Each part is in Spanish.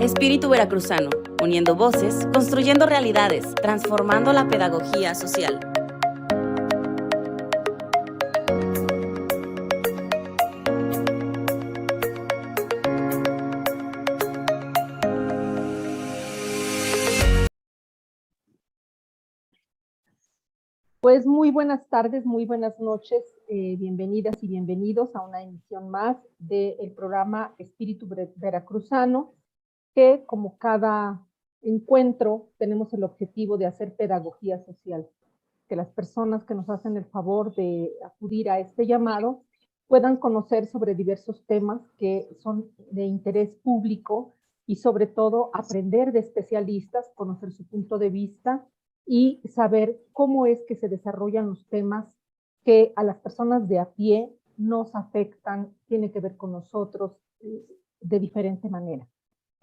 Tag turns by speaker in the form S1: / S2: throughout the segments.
S1: Espíritu Veracruzano, uniendo voces, construyendo realidades, transformando la pedagogía social.
S2: Pues muy buenas tardes, muy buenas noches, bienvenidas y bienvenidos a una emisión más del programa Espíritu Veracruzano, que como cada encuentro tenemos el objetivo de hacer pedagogía social, que las personas que nos hacen el favor de acudir a este llamado puedan conocer sobre diversos temas que son de interés público y sobre todo aprender de especialistas, conocer su punto de vista y saber cómo es que se desarrollan los temas que a las personas de a pie nos afectan, tiene que ver con nosotros de diferente manera.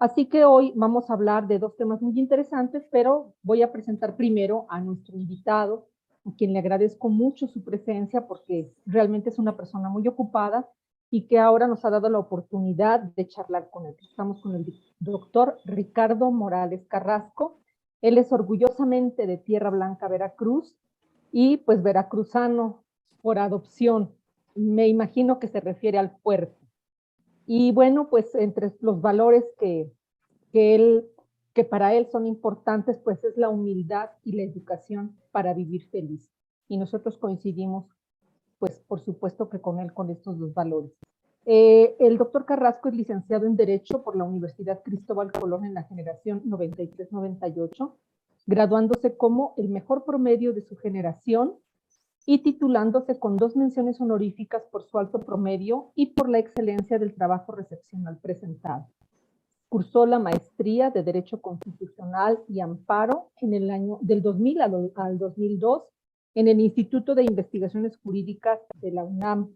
S2: Así que hoy vamos a hablar de dos temas muy interesantes, pero voy a presentar primero a nuestro invitado, a quien le agradezco mucho su presencia porque realmente es una persona muy ocupada y que ahora nos ha dado la oportunidad de charlar con él. Estamos con el doctor Ricardo Morales Carrasco. Él es orgullosamente de Tierra Blanca, Veracruz, y pues veracruzano por adopción. Me imagino que se refiere al puerto. Y bueno, pues entre los valores que para él son importantes, pues es la humildad y la educación para vivir feliz. Y nosotros coincidimos, pues por supuesto que con él, con estos dos valores. El doctor Carrasco es licenciado en Derecho por la Universidad Cristóbal Colón en la generación 93-98, graduándose como el mejor promedio de su generación y titulándose con 2 menciones honoríficas por su alto promedio y por la excelencia del trabajo recepcional presentado. Cursó la maestría de Derecho Constitucional y Amparo en el año del 2000 al 2002 en el Instituto de Investigaciones Jurídicas de la UNAM,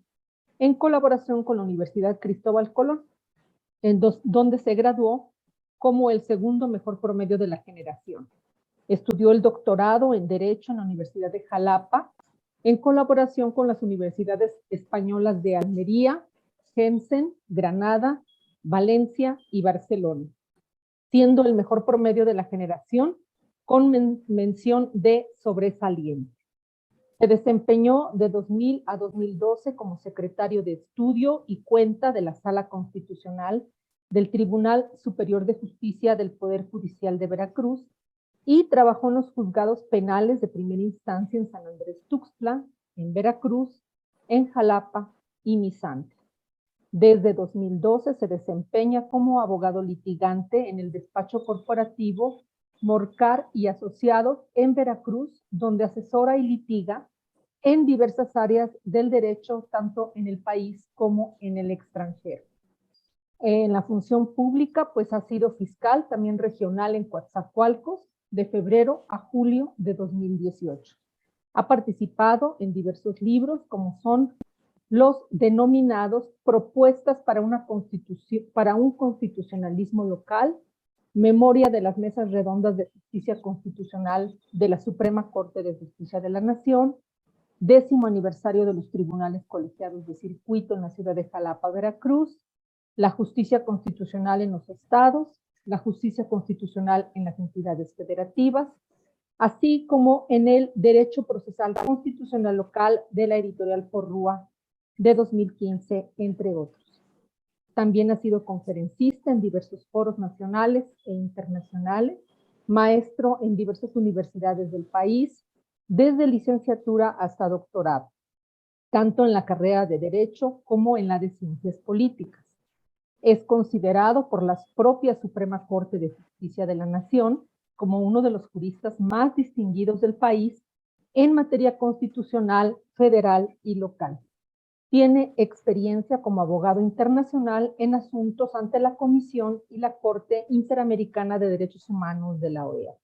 S2: en colaboración con la Universidad Cristóbal Colón, donde se graduó como el segundo mejor promedio de la generación. Estudió el doctorado en Derecho en la Universidad de Jalapa, en colaboración con las universidades españolas de Almería, Genten, Granada, Valencia y Barcelona, siendo el mejor promedio de la generación con mención de sobresaliente. Se desempeñó de 2000 a 2012 como secretario de Estudio y Cuenta de la Sala Constitucional del Tribunal Superior de Justicia del Poder Judicial de Veracruz y trabajó en los juzgados penales de primera instancia en San Andrés Tuxtla, en Veracruz, en Jalapa y Misantla. Desde 2012 se desempeña como abogado litigante en el despacho corporativo Morcar y Asociados en Veracruz, donde asesora y litiga en diversas áreas del derecho, tanto en el país como en el extranjero. En la función pública, pues ha sido fiscal también regional en Coatzacoalcos de febrero a julio de 2018. Ha participado en diversos libros como son los denominados Propuestas para un constitucionalismo local, Memoria de las Mesas Redondas de Justicia Constitucional de la Suprema Corte de Justicia de la Nación, 10º aniversario de los tribunales colegiados de circuito en la ciudad de Jalapa, Veracruz, la justicia constitucional en los estados, la justicia constitucional en las entidades federativas, así como en el Derecho Procesal Constitucional Local de la editorial Porrúa de 2015, entre otros. También ha sido conferencista en diversos foros nacionales e internacionales, maestro en diversas universidades del país, desde licenciatura hasta doctorado, tanto en la carrera de Derecho como en la de Ciencias Políticas. Es considerado por la propia Suprema Corte de Justicia de la Nación como uno de los juristas más distinguidos del país en materia constitucional, federal y local. Tiene experiencia como abogado internacional en asuntos ante la Comisión y la Corte Interamericana de Derechos Humanos de la OEA.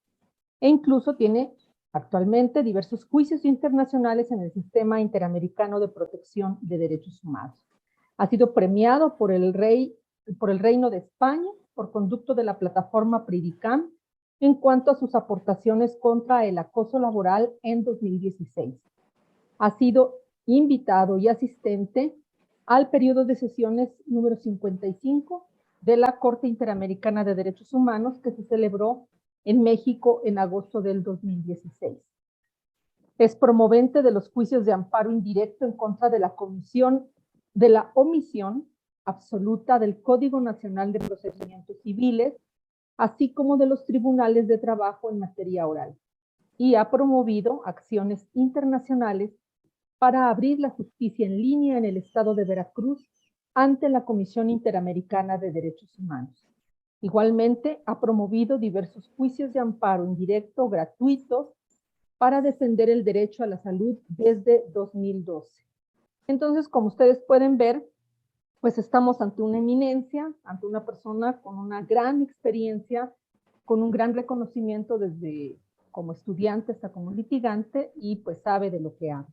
S2: E incluso tiene actualmente diversos juicios internacionales en el Sistema Interamericano de Protección de Derechos Humanos. Ha sido premiado por el Reino de España por conducto de la plataforma Pridicam en cuanto a sus aportaciones contra el acoso laboral en 2016. Ha sido invitado y asistente al periodo de sesiones número 55 de la Corte Interamericana de Derechos Humanos que se celebró en México en agosto del 2016. Es promovente de los juicios de amparo indirecto en contra de la omisión absoluta del Código Nacional de Procedimientos Civiles, así como de los tribunales de trabajo en materia oral, y ha promovido acciones internacionales para abrir la justicia en línea en el estado de Veracruz ante la Comisión Interamericana de Derechos Humanos. Igualmente, ha promovido diversos juicios de amparo indirecto gratuitos para defender el derecho a la salud desde 2012. Entonces, como ustedes pueden ver, pues estamos ante una eminencia, ante una persona con una gran experiencia, con un gran reconocimiento desde como estudiante hasta como litigante y pues sabe de lo que habla.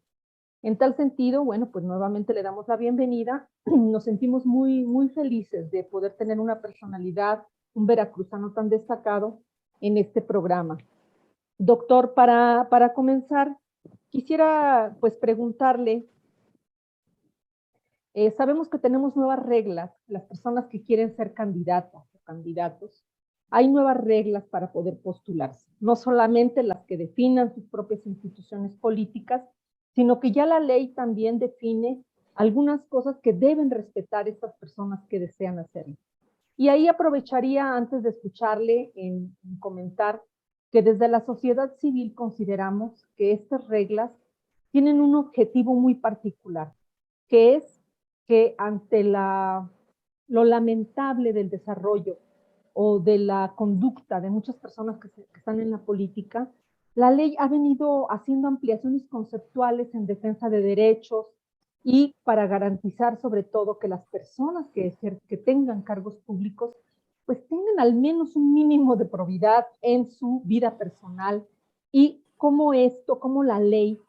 S2: En tal sentido, bueno, pues nuevamente le damos la bienvenida. Nos sentimos muy felices de poder tener una personalidad, un veracruzano tan destacado en este programa. Doctor, para comenzar, quisiera pues preguntarle, sabemos que tenemos nuevas reglas, las personas que quieren ser candidatas o candidatos, hay nuevas reglas para poder postularse, no solamente las que definan sus propias instituciones políticas, sino que ya la ley también define algunas cosas que deben respetar estas personas que desean hacerlo. Y ahí aprovecharía, antes de escucharle, en comentar que desde la sociedad civil consideramos que estas reglas tienen un objetivo muy particular, que es que ante lo lamentable del desarrollo o de la conducta de muchas personas que están en la política, la ley ha venido haciendo ampliaciones conceptuales en defensa de derechos y para garantizar sobre todo que las personas que tengan cargos públicos pues tengan al menos un mínimo de probidad en su vida personal y cómo la ley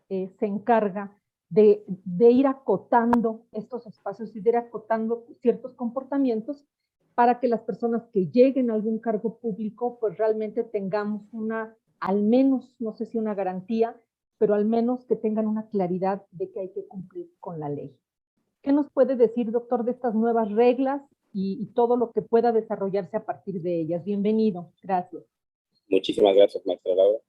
S2: se encarga de ir acotando estos espacios y de ir acotando ciertos comportamientos para que las personas que lleguen a algún cargo público pues realmente tengamos al menos, no sé si una garantía, pero al menos que tengan una claridad de que hay que cumplir con la ley. ¿Qué nos puede decir, doctor, de estas nuevas reglas y todo lo que pueda desarrollarse a partir de ellas? Bienvenido, gracias.
S3: Muchísimas gracias, maestra Laura.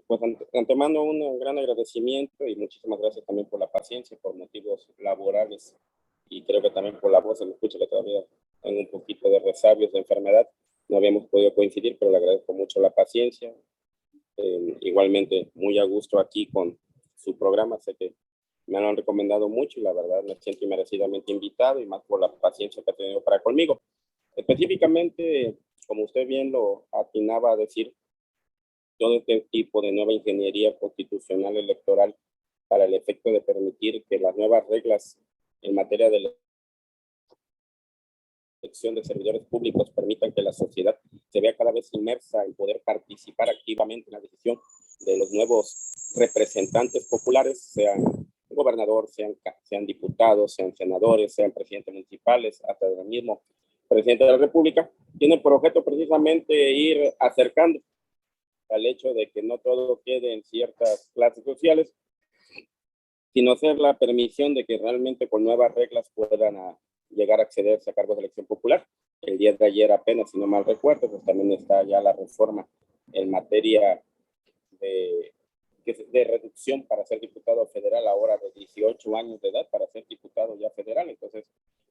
S3: Pues antemano un gran agradecimiento y muchísimas gracias también por la paciencia, por motivos laborales y creo que también por la voz, se me escucha que todavía tengo un poquito de resabios de enfermedad, no habíamos podido coincidir, pero le agradezco mucho la paciencia. Igualmente muy a gusto aquí con su programa, sé que me lo han recomendado mucho y la verdad me siento merecidamente invitado y más por la paciencia que ha tenido para conmigo. Específicamente, como usted bien lo atinaba a decir, todo este tipo de nueva ingeniería constitucional electoral para el efecto de permitir que las nuevas reglas en materia de elección de servidores públicos permitan que la sociedad se vea cada vez inmersa en poder participar activamente en la decisión de los nuevos representantes populares, sean gobernador, sean diputados, sean senadores, sean presidentes municipales, hasta el mismo presidente de la República, tiene por objeto precisamente ir acercando al hecho de que no todo quede en ciertas clases sociales, sino hacer la permisión de que realmente con nuevas reglas puedan llegar a accederse a cargos de elección popular. El día de ayer apenas, si no mal recuerdo, pues también está ya la reforma en materia de reducción para ser diputado federal ahora de 18 años de edad para ser diputado ya federal. Entonces,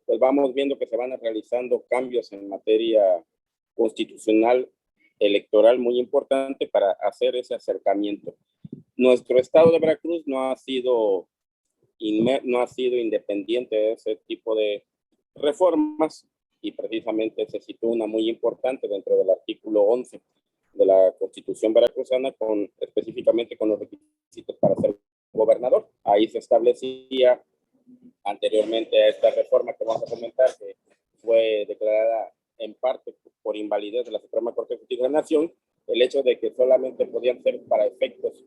S3: pues vamos viendo que se van realizando cambios en materia constitucional electoral muy importante para hacer ese acercamiento. Nuestro estado de Veracruz no ha sido independiente de ese tipo de reformas y precisamente se sitúa una muy importante dentro del artículo 11 de la Constitución veracruzana, específicamente con los requisitos para ser gobernador. Ahí se establecía anteriormente a esta reforma que vamos a comentar, que fue declarada en parte por invalidez de la Suprema Corte de Justicia de la Nación, el hecho de que solamente podían ser para efectos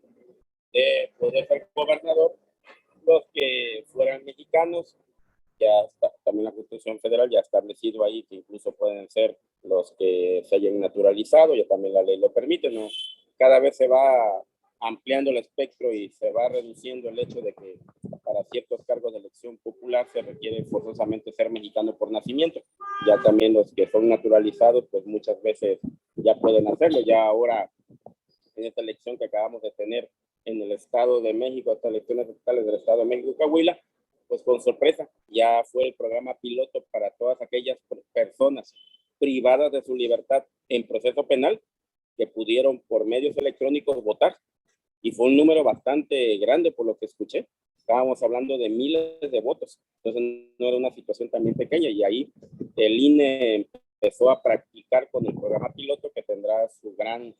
S3: de poder ser gobernador los que fueran mexicanos. Ya está, también la Constitución Federal ya ha establecido ahí que incluso pueden ser los que se hayan naturalizado, ya también la ley lo permite, ¿no? Cada vez se va ampliando el espectro y se va reduciendo el hecho de que para ciertos cargos de elección popular se requiere forzosamente ser mexicano por nacimiento. Ya también los que son naturalizados, pues muchas veces ya pueden hacerlo. Ya ahora, en esta elección que acabamos de tener en el Estado de México, estas elecciones estatales del Estado de México y Coahuila, pues con sorpresa, ya fue el programa piloto para todas aquellas personas privadas de su libertad en proceso penal que pudieron por medios electrónicos votar. Y fue un número bastante grande por lo que escuché. Estábamos hablando de miles de votos. Entonces no era una situación también pequeña. Y ahí el INE empezó a practicar con el programa piloto que tendrá su gran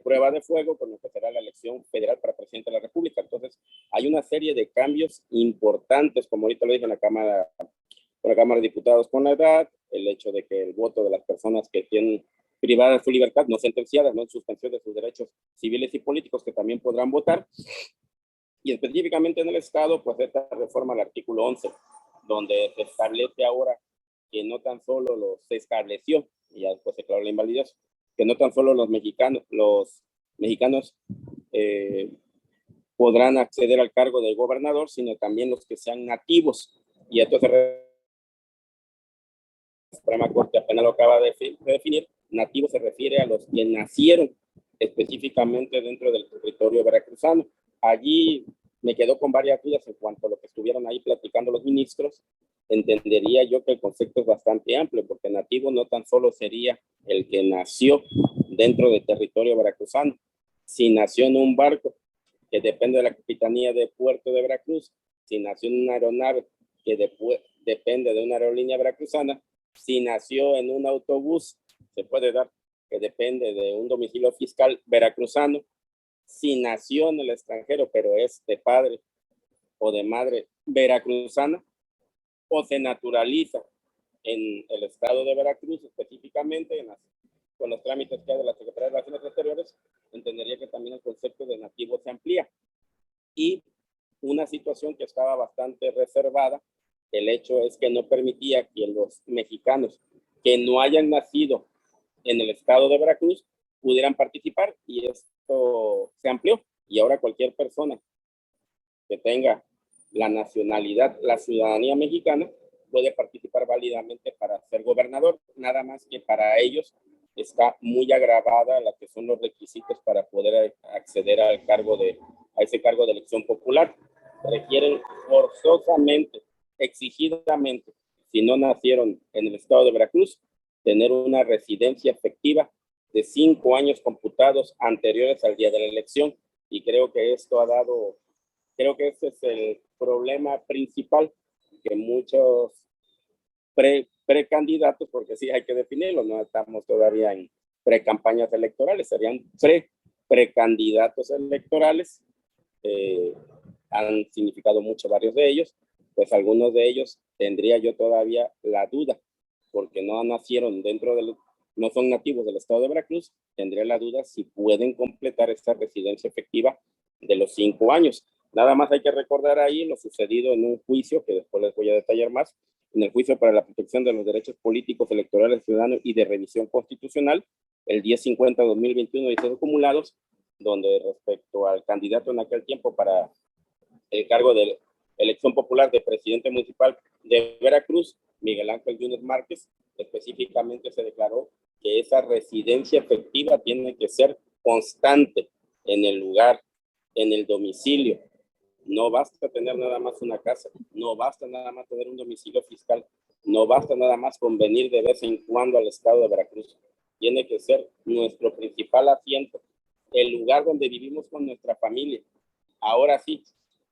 S3: prueba de fuego con lo que será la elección federal para presidente de la República. Entonces hay una serie de cambios importantes, como ahorita lo dije en la Cámara de Diputados con la edad, el hecho de que el voto de las personas que tienen privada de su libertad, no sentenciadas, no en suspensión de sus derechos civiles y políticos, que también podrán votar. Y específicamente en el Estado, pues esta reforma al artículo 11, donde se establece ahora que no tan solo se estableció, y ya después se declaró la invalidez, que no tan solo los mexicanos podrán acceder al cargo de gobernador, sino también los que sean nativos. Y esto la Suprema Corte apenas lo acaba de definir. Nativo se refiere a los que nacieron específicamente dentro del territorio veracruzano. Allí me quedo con varias dudas en cuanto a lo que estuvieron ahí platicando los ministros. Entendería yo que el concepto es bastante amplio, porque nativo no tan solo sería el que nació dentro del territorio veracruzano. Si nació en un barco que depende de la Capitanía de Puerto de Veracruz, si nació en una aeronave que depende de una aerolínea veracruzana, si nació en un autobús, se puede dar que depende de un domicilio fiscal veracruzano, si nació en el extranjero, pero es de padre o de madre veracruzana, o se naturaliza en el estado de Veracruz, específicamente con los trámites que hay de la Secretaría de Relaciones Exteriores, entendería que también el concepto de nativo se amplía. Y una situación que estaba bastante reservada, el hecho es que no permitía que los mexicanos que no hayan nacido en el estado de Veracruz pudieran participar, y esto se amplió. Y ahora cualquier persona que tenga la nacionalidad, la ciudadanía mexicana, puede participar válidamente para ser gobernador, nada más que para ellos está muy agravada la que son los requisitos para poder acceder a ese cargo de elección popular. Requieren forzosamente, exigidamente, si no nacieron en el estado de Veracruz, tener una residencia efectiva de 5 años computados anteriores al día de la elección. Y creo que creo que ese es el problema principal, que muchos precandidatos, porque sí hay que definirlo, no estamos todavía en precampañas electorales, serían precandidatos electorales, han significado mucho varios de ellos, pues algunos de ellos tendría yo todavía la duda, porque no nacieron no son nativos del estado de Veracruz, tendría la duda si pueden completar esta residencia efectiva de los 5 años. Nada más hay que recordar ahí lo sucedido en un juicio, que después les voy a detallar más, en el juicio para la protección de los derechos políticos, electorales, ciudadanos y de revisión constitucional, el 1050-2021 de esos acumulados, donde respecto al candidato en aquel tiempo para el cargo de elección popular de presidente municipal de Veracruz, Miguel Ángel Yunes Márquez, específicamente se declaró que esa residencia efectiva tiene que ser constante en el lugar, en el domicilio. No basta tener nada más una casa, no basta nada más tener un domicilio fiscal, no basta nada más con venir de vez en cuando al estado de Veracruz. Tiene que ser nuestro principal asiento, el lugar donde vivimos con nuestra familia. Ahora sí,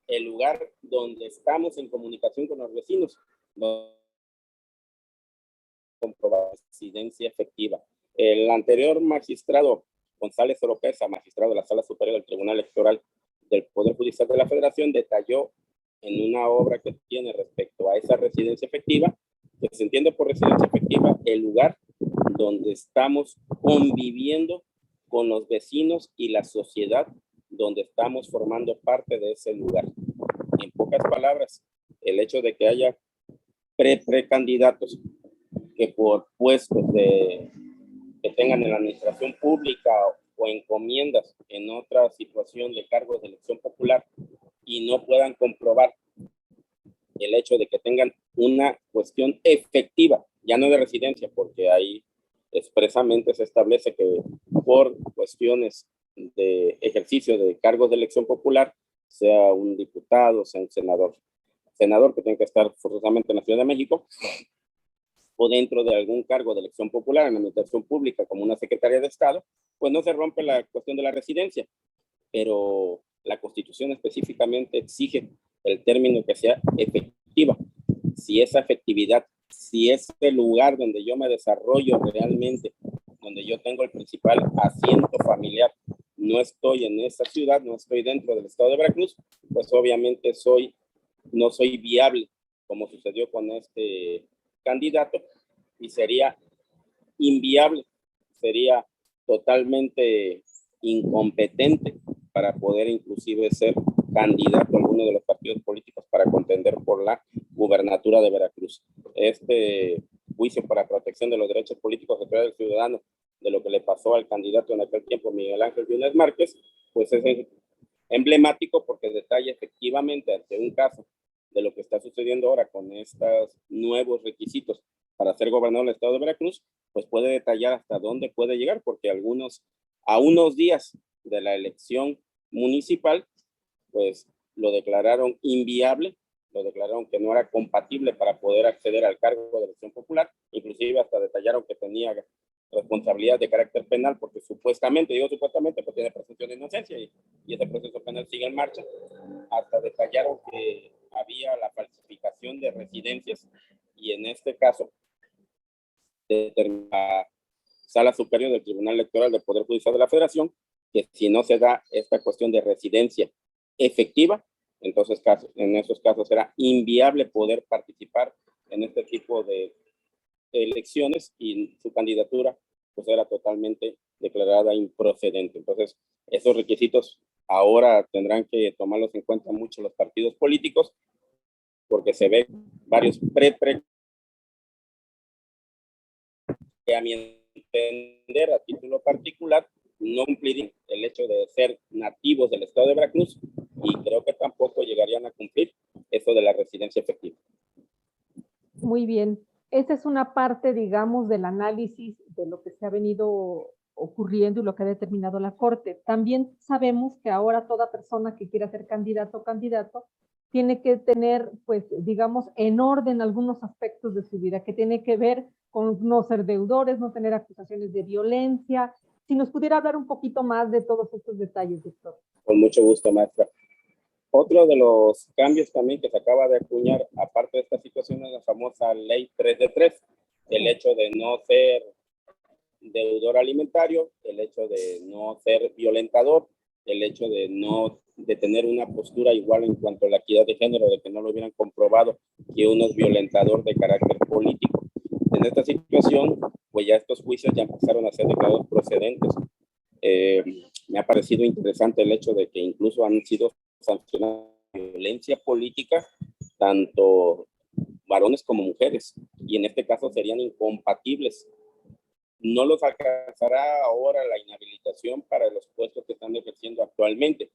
S3: el lugar donde estamos en comunicación con los vecinos, comprobar residencia efectiva. El anterior magistrado González Oropesa, magistrado de la Sala Superior del Tribunal Electoral del Poder Judicial de la Federación, detalló en una obra que tiene respecto a esa residencia efectiva, que se entiende por residencia efectiva el lugar donde estamos conviviendo con los vecinos y la sociedad donde estamos formando parte de ese lugar. En pocas palabras, el hecho de que haya precandidatos que por puestos que tengan en la administración pública o encomiendas en otra situación de cargos de elección popular y no puedan comprobar el hecho de que tengan una cuestión efectiva, ya no de residencia, porque ahí expresamente se establece que por cuestiones de ejercicio de cargos de elección popular, sea un diputado, sea un senador que tiene que estar forzosamente en la Ciudad de México, o dentro de algún cargo de elección popular en la administración pública, como una secretaria de Estado, pues no se rompe la cuestión de la residencia, pero la Constitución específicamente exige el término que sea efectiva. Si esa efectividad, si ese lugar donde yo me desarrollo realmente, donde yo tengo el principal asiento familiar, no estoy en esa ciudad, no estoy dentro del estado de Veracruz, pues obviamente no soy viable, como sucedió con este candidato, y sería inviable, sería totalmente incompetente para poder inclusive ser candidato a alguno de los partidos políticos para contender por la gubernatura de Veracruz. Este juicio para protección de los derechos políticos del ciudadano, de lo que le pasó al candidato en aquel tiempo, Miguel Ángel Yunes Márquez, pues es emblemático porque detalla efectivamente ante un caso de lo que está sucediendo ahora con estos nuevos requisitos para ser gobernador del estado de Veracruz, pues puede detallar hasta dónde puede llegar, porque a unos días de la elección municipal, pues lo declararon inviable, lo declararon que no era compatible para poder acceder al cargo de elección popular, inclusive hasta detallaron que tenía responsabilidad de carácter penal, porque supuestamente, pues tiene presunción de inocencia y ese proceso penal sigue en marcha. Hasta detallaron que había la falsificación de residencias y en este caso la Sala Superior del Tribunal Electoral del Poder Judicial de la Federación, que si no se da esta cuestión de residencia efectiva, entonces en esos casos será inviable poder participar en este tipo de elecciones y su candidatura pues era totalmente declarada improcedente. Entonces, esos requisitos ahora tendrán que tomarlos en cuenta mucho los partidos políticos, porque se ven varios que a mi entender, a título particular, no cumplirían el hecho de ser nativos del estado de Veracruz y creo que tampoco llegarían a cumplir eso de la residencia efectiva.
S2: Muy bien. Esa es una parte, digamos, del análisis de lo que se ha venido ocurriendo y lo que ha determinado la Corte. También sabemos que ahora toda persona que quiera ser candidato o candidato tiene que tener, pues, digamos, en orden algunos aspectos de su vida, que tiene que ver con no ser deudores, no tener acusaciones de violencia. Si nos pudiera hablar un poquito más de todos estos detalles, doctor.
S3: Con mucho gusto, maestra. Otro de los cambios también que se acaba de acuñar, aparte de esta situación, es la famosa ley 3 de 3, el hecho de no ser deudor alimentario, el hecho de no ser violentador, el hecho de tener una postura igual en cuanto a la equidad de género, de que no lo hubieran comprobado que uno es violentador de carácter político. En esta situación, pues ya estos juicios ya empezaron a ser declarados procedentes. Me ha parecido interesante el hecho de que incluso han sido sancionados violencia política, tanto varones como mujeres, y en este caso serían incompatibles. No los alcanzará ahora la inhabilitación para los puestos que están ejerciendo actualmente,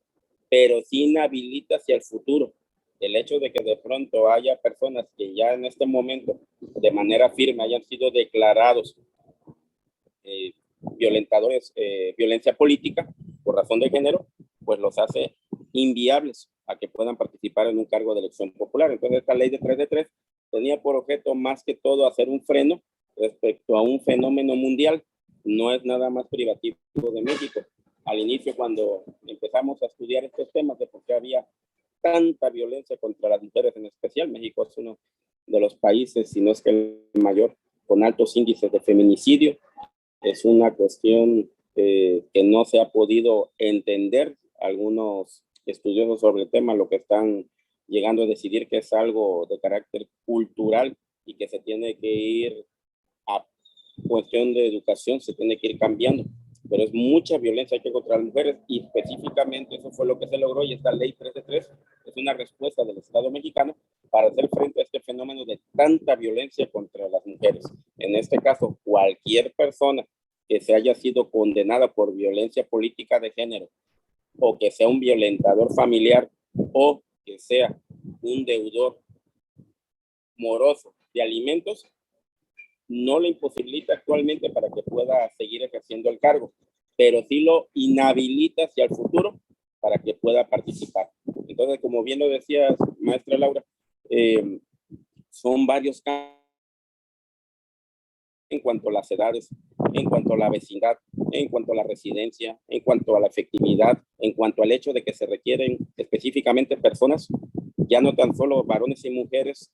S3: pero sí inhabilita hacia el futuro. El hecho de que de pronto haya personas que ya en este momento, de manera firme, hayan sido declarados violentadores, violencia política por razón de género, pues los hace inviables a que puedan participar en un cargo de elección popular. Entonces, esta ley de 3 de 3 tenía por objeto más que todo hacer un freno respecto a un fenómeno mundial. No es nada más privativo de México. Al inicio, cuando empezamos a estudiar estos temas de por qué había tanta violencia contra las mujeres en especial, México es uno de los países, si no es que el mayor, con altos índices de feminicidio. Es una cuestión que no se ha podido entender. Algunos estudiosos sobre el tema lo que están llegando a decidir que es algo de carácter cultural y que se tiene que ir a cuestión de educación, se tiene que ir cambiando. Pero es mucha violencia que contra las mujeres y específicamente eso fue lo que se logró y esta ley 3 de 3 es una respuesta del Estado mexicano para hacer frente a este fenómeno de tanta violencia contra las mujeres. En este caso, cualquier persona que se haya sido condenada por violencia política de género o que sea un violentador familiar o que sea un deudor moroso de alimentos no le imposibilita actualmente para que pueda seguir ejerciendo el cargo, pero sí lo inhabilita hacia el futuro para que pueda participar. Entonces, como bien lo decías, maestra Laura, son varios cambios en cuanto a las edades, en cuanto a la vecindad, en cuanto a la residencia, en cuanto a la efectividad, en cuanto al hecho de que se requieren específicamente personas, ya no tan solo varones y mujeres,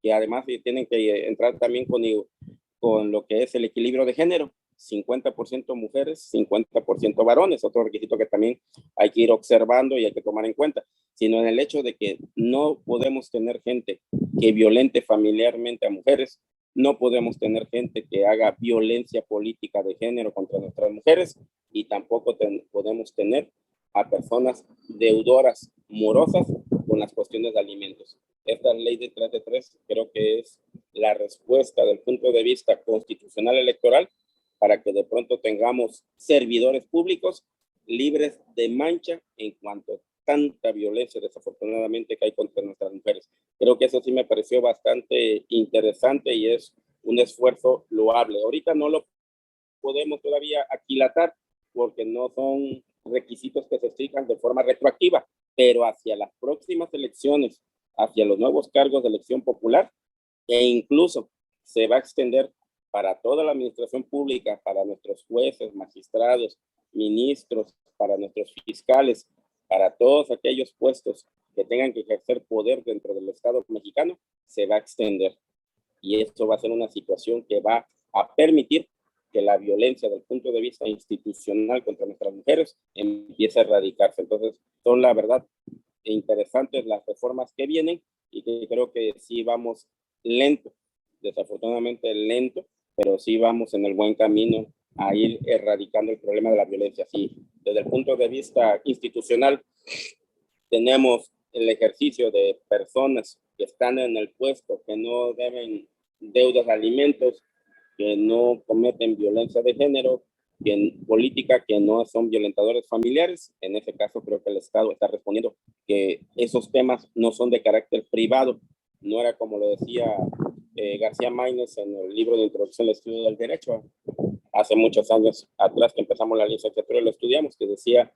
S3: que además tienen que entrar también con lo que es el equilibrio de género, 50% mujeres, 50% varones, otro requisito que también hay que ir observando y hay que tomar en cuenta, sino en el hecho de que no podemos tener gente que violente familiarmente a mujeres, no podemos tener gente que haga violencia política de género contra nuestras mujeres y tampoco podemos tener a personas deudoras morosas con las cuestiones de alimentos. Esta ley de 3 de 3 creo que es la respuesta del punto de vista constitucional electoral para que de pronto tengamos servidores públicos libres de mancha en cuanto a tanta violencia desafortunadamente que hay contra nuestras mujeres. Creo que eso sí me pareció bastante interesante y es un esfuerzo loable. Ahorita no lo podemos todavía aquilatar porque no son requisitos que se exijan de forma retroactiva, pero hacia las próximas elecciones, hacia los nuevos cargos de elección popular, e incluso se va a extender para toda la administración pública, para nuestros jueces, magistrados, ministros, para nuestros fiscales, para todos aquellos puestos que tengan que ejercer poder dentro del Estado mexicano, se va a extender. Y esto va a ser una situación que va a permitir que la violencia desde el punto de vista institucional contra nuestras mujeres empiece a erradicarse. Entonces, son la verdad interesantes las reformas que vienen y que creo que sí vamos lento, desafortunadamente lento, pero sí vamos en el buen camino a ir erradicando el problema de la violencia. Sí, desde el punto de vista institucional, tenemos el ejercicio de personas que están en el puesto, que no deben deudas de alimentos, que no cometen violencia de género, que en política que no son violentadores familiares. En ese caso creo que el Estado está respondiendo que esos temas no son de carácter privado. No era como lo decía García Maínez en el libro de Introducción al Estudio del Derecho, hace muchos años atrás que empezamos la licenciatura y lo estudiamos, que decía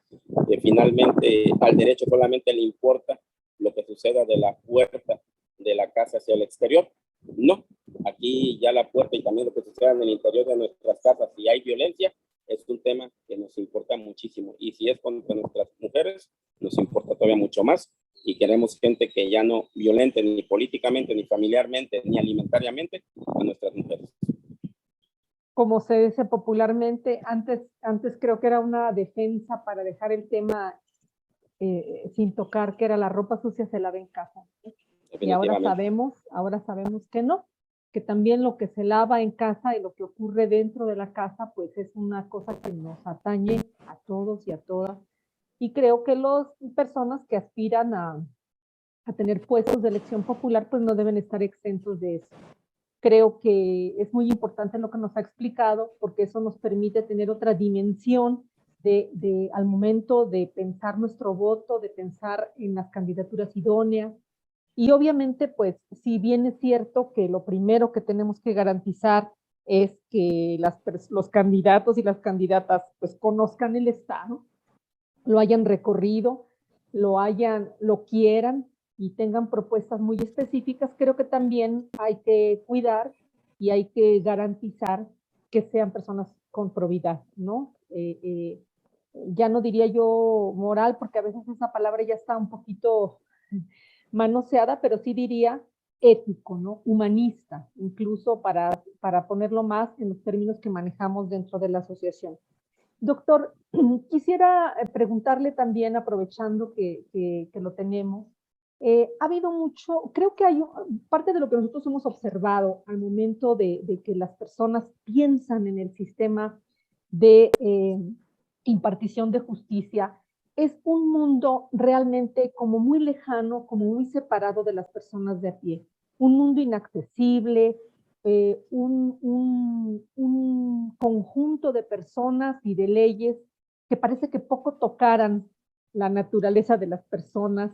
S3: que finalmente al derecho solamente le importa lo que suceda de la puerta de la casa hacia el exterior. No, aquí ya la puerta y también lo que suceda en el interior de nuestras casas, si hay violencia, es un tema que nos importa muchísimo. Y si es contra nuestras mujeres, nos importa todavía mucho más. Y queremos gente que ya no violente ni políticamente, ni familiarmente, ni alimentariamente a nuestras mujeres.
S2: Como se dice popularmente, antes creo que era una defensa para dejar el tema sin tocar, que era la ropa sucia se lava en casa. Y ahora sabemos que no, que también lo que se lava en casa y lo que ocurre dentro de la casa, pues es una cosa que nos atañe a todos y a todas. Y creo que las personas que aspiran a tener puestos de elección popular, pues no deben estar exentos de eso. Creo que es muy importante lo que nos ha explicado, porque eso nos permite tener otra dimensión al momento de pensar nuestro voto, de pensar en las candidaturas idóneas. Y obviamente, pues, si bien es cierto que lo primero que tenemos que garantizar es que los candidatos y las candidatas pues conozcan el Estado, lo hayan recorrido, lo quieran y tengan propuestas muy específicas, creo que también hay que cuidar y hay que garantizar que sean personas con probidad, ¿no? Ya no diría yo moral, porque a veces esa palabra ya está un poquito manoseada, pero sí diría ético, ¿no? Humanista, incluso para ponerlo más en los términos que manejamos dentro de la asociación. Doctor, quisiera preguntarle también, aprovechando que lo tenemos, ha habido mucho, creo que hay parte de lo que nosotros hemos observado al momento de que las personas piensan en el sistema de impartición de justicia, es un mundo realmente como muy lejano, como muy separado de las personas de a pie, un mundo inaccesible, un conjunto de personas y de leyes que parece que poco tocaran la naturaleza de las personas,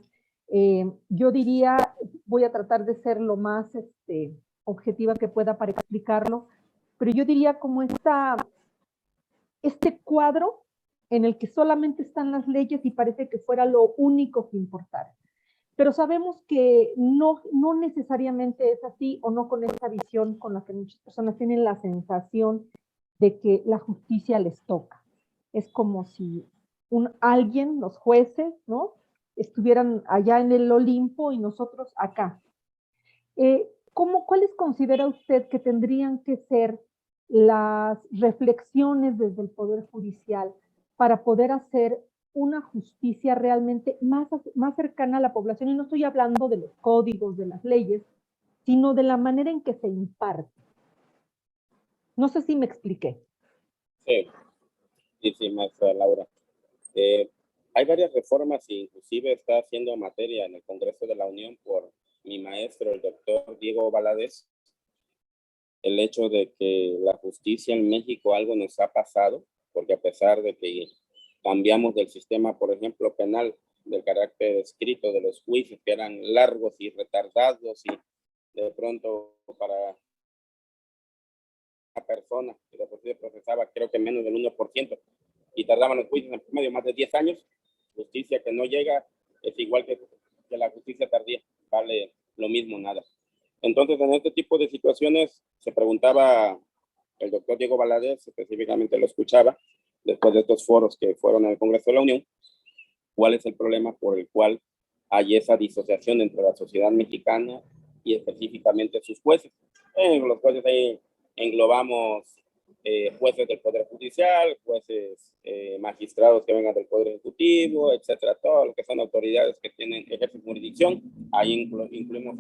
S2: Yo diría, voy a tratar de ser lo más objetiva que pueda para explicarlo, pero yo diría como este cuadro en el que solamente están las leyes y parece que fuera lo único que importara. Pero sabemos que no necesariamente es así, o no con esta visión con la que muchas personas tienen la sensación de que la justicia les toca. Es como si alguien, los jueces, ¿no?, estuvieran allá en el Olimpo y nosotros acá. ¿Cuáles considera usted que tendrían que ser las reflexiones desde el Poder Judicial para poder hacer una justicia realmente más cercana a la población? Y no estoy hablando de los códigos, de las leyes, sino de la manera en que se imparte. No sé si me expliqué.
S3: Sí, maestra Laura. Hay varias reformas, inclusive está haciendo materia en el Congreso de la Unión por mi maestro, el doctor Diego Valadez, el hecho de que la justicia en México algo nos ha pasado, porque a pesar de que cambiamos del sistema, por ejemplo, penal, del carácter escrito de los juicios, que eran largos y retardados, y de pronto para una persona que de por sí procesaba creo que menos del 1%, y tardaban los juicios en promedio más de 10 años, justicia que no llega es igual que la justicia tardía, vale lo mismo, nada. Entonces, en este tipo de situaciones, se preguntaba el doctor Diego Valadez, específicamente lo escuchaba, después de estos foros que fueron al Congreso de la Unión, cuál es el problema por el cual hay esa disociación entre la sociedad mexicana y específicamente sus jueces. Los jueces ahí englobamos jueces del Poder Judicial, jueces magistrados que vengan del Poder Ejecutivo, etcétera, todo lo que son autoridades que ejercen jurisdicción. Ahí incluimos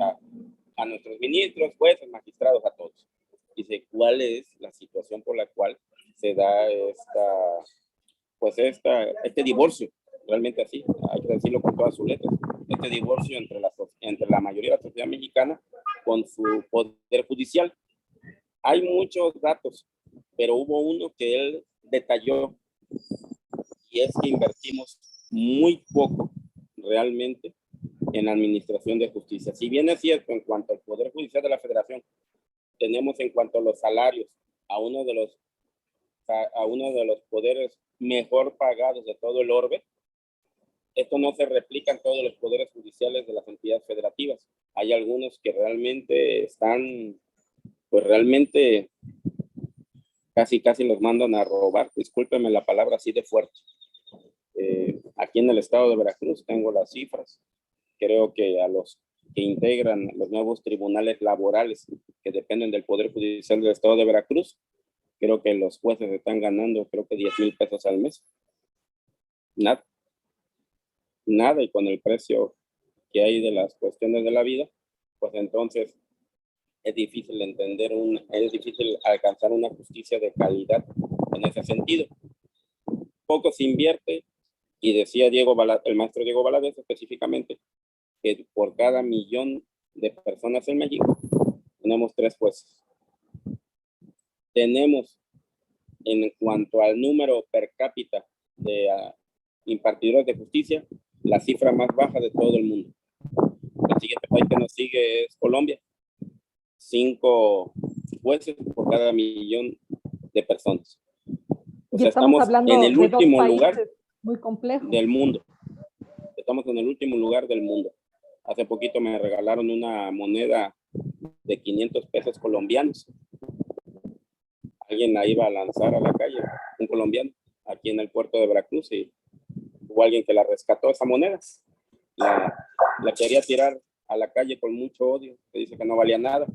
S3: a nuestros ministros, jueces, magistrados, a todos. Dice, ¿cuál es la situación por la cual se da este divorcio? Realmente así, hay que decirlo con todas sus letras. Este divorcio entre la mayoría de la sociedad mexicana con su poder judicial. Hay muchos datos, pero hubo uno que él detalló, y es que invertimos muy poco realmente en la administración de justicia. Si bien es cierto, en cuanto al Poder Judicial de la Federación, tenemos en cuanto a los salarios a uno de los poderes mejor pagados de todo el orbe, esto no se replica en todos los poderes judiciales de las entidades federativas. Hay algunos que realmente están, pues realmente casi los mandan a robar. Discúlpeme la palabra así de fuerte. Aquí en el estado de Veracruz tengo las cifras. Creo que a los que integran los nuevos tribunales laborales que dependen del Poder Judicial del estado de Veracruz, creo que los jueces están ganando, creo que 10,000 pesos al mes. Nada, y con el precio que hay de las cuestiones de la vida, pues entonces es difícil es difícil alcanzar una justicia de calidad en ese sentido. Poco se invierte, y decía el maestro Diego Valadez específicamente, que por cada 1,000,000 de personas en México tenemos 3 jueces. Tenemos, en cuanto al número per cápita de impartidores de justicia, la cifra más baja de todo el mundo. El siguiente país que nos sigue es Colombia. 5 jueces por cada 1,000,000 de personas. O sea, estamos en el último lugar
S2: muy complejo
S3: del mundo. Estamos en el último lugar del mundo. Hace poquito me regalaron una moneda de 500 pesos colombianos. Alguien la iba a lanzar a la calle, un colombiano, aquí en el puerto de Veracruz, y hubo alguien que la rescató, esa moneda. La quería tirar a la calle con mucho odio, que dice que no valía nada.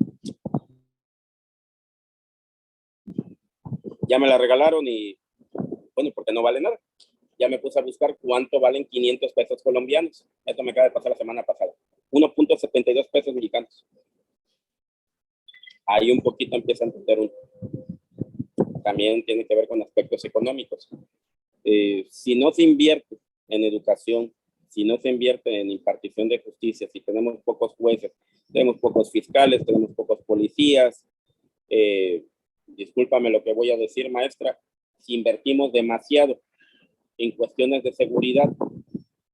S3: Ya me la regalaron y, bueno, porque no vale nada. Ya me puse a buscar cuánto valen 500 pesos colombianos. Esto me acaba de pasar la semana pasada. 1.72 pesos mexicanos. Ahí un poquito empieza a entender uno. También tiene que ver con aspectos económicos. Si no se invierte en educación, si no se invierte en impartición de justicia, si tenemos pocos jueces, tenemos pocos fiscales, tenemos pocos policías, discúlpame lo que voy a decir, maestra, si invertimos demasiado en cuestiones de seguridad,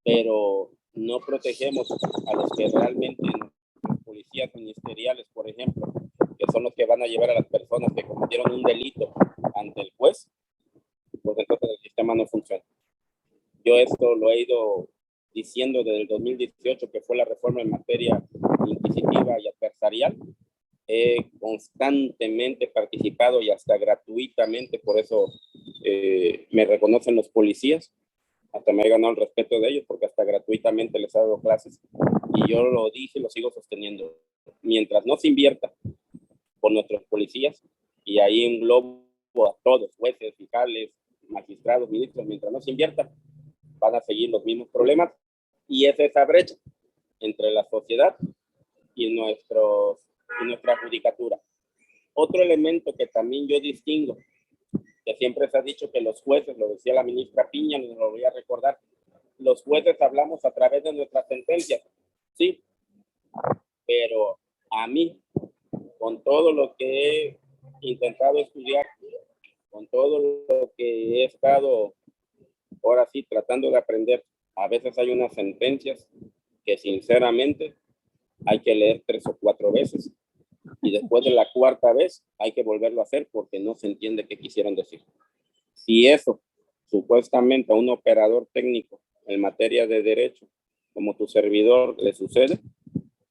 S3: pero no protegemos a los que realmente, los policías ministeriales, por ejemplo, que son los que van a llevar a las personas que cometieron un delito ante el juez, pues entonces el sistema no funciona. Yo esto lo he ido diciendo desde el 2018, que fue la reforma en materia inquisitiva y adversarial. He constantemente participado y hasta gratuitamente, por eso me reconocen los policías, hasta me he ganado el respeto de ellos, porque hasta gratuitamente les he dado clases. Y yo lo dije y lo sigo sosteniendo. Mientras no se invierta por nuestros policías, y ahí englobo a todos, jueces, fiscales, magistrados, ministros, mientras no se invierta, van a seguir los mismos problemas, y es esa brecha entre la sociedad y nuestra judicatura. Otro elemento que también yo distingo, que siempre se ha dicho que los jueces, lo decía la ministra Piña, nos lo voy a recordar, los jueces hablamos a través de nuestras sentencias, sí, pero a mí, con todo lo que he intentado estudiar, con todo lo que he estado ahora sí tratando de aprender, a veces hay unas sentencias que sinceramente hay que leer 3 o 4 veces, y después de la 4ª vez hay que volverlo a hacer porque no se entiende qué quisieron decir. Si eso supuestamente a un operador técnico en materia de derecho, como tu servidor, le sucede,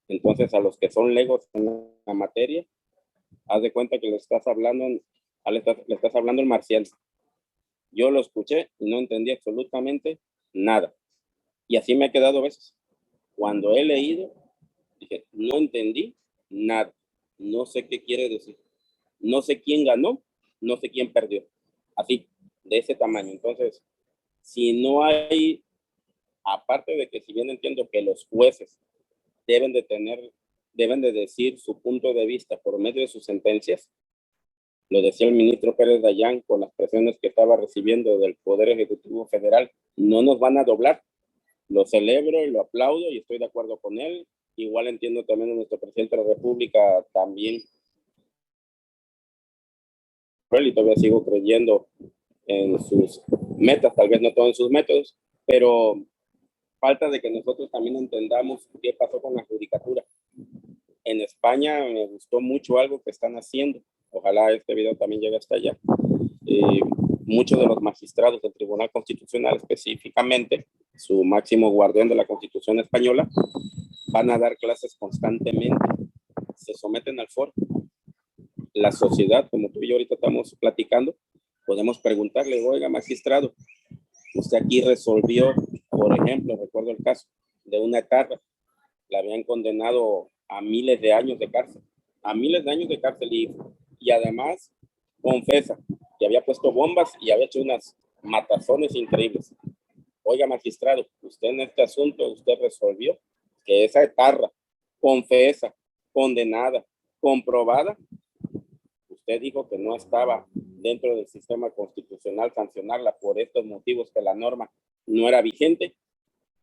S3: entonces a los que son legos en la materia, haz de cuenta que le estás hablando el marcial. Yo lo escuché y no entendí absolutamente nada. Y así me he quedado a veces. Cuando he leído, dije, no entendí nada. No sé qué quiere decir. No sé quién ganó, no sé quién perdió. Así, de ese tamaño. Entonces, si no hay, aparte de que si bien entiendo que los jueces deben de decir su punto de vista por medio de sus sentencias, lo decía el ministro Pérez Dayán con las presiones que estaba recibiendo del Poder Ejecutivo Federal, no nos van a doblar. Lo celebro y lo aplaudo y estoy de acuerdo con él. Igual entiendo también a nuestro presidente de la República también. Y todavía sigo creyendo en sus metas, tal vez no todos en sus métodos, pero falta de que nosotros también entendamos qué pasó con la judicatura. En España me gustó mucho algo que están haciendo. Ojalá este video también llegue hasta allá. Muchos de los magistrados del Tribunal Constitucional, específicamente su máximo guardián de la Constitución española, van a dar clases constantemente, se someten al foro. La sociedad, como tú y yo ahorita estamos platicando, podemos preguntarle, oiga, magistrado, usted aquí resolvió, por ejemplo, recuerdo el caso de una etarra, la habían condenado a miles de años de cárcel, y además confesa que había puesto bombas y había hecho unas matazones increíbles. Oiga, magistrado, usted en este asunto, usted resolvió que esa etarra confesa, condenada, comprobada, usted dijo que no estaba dentro del sistema constitucional sancionarla por estos motivos, que la norma no era vigente.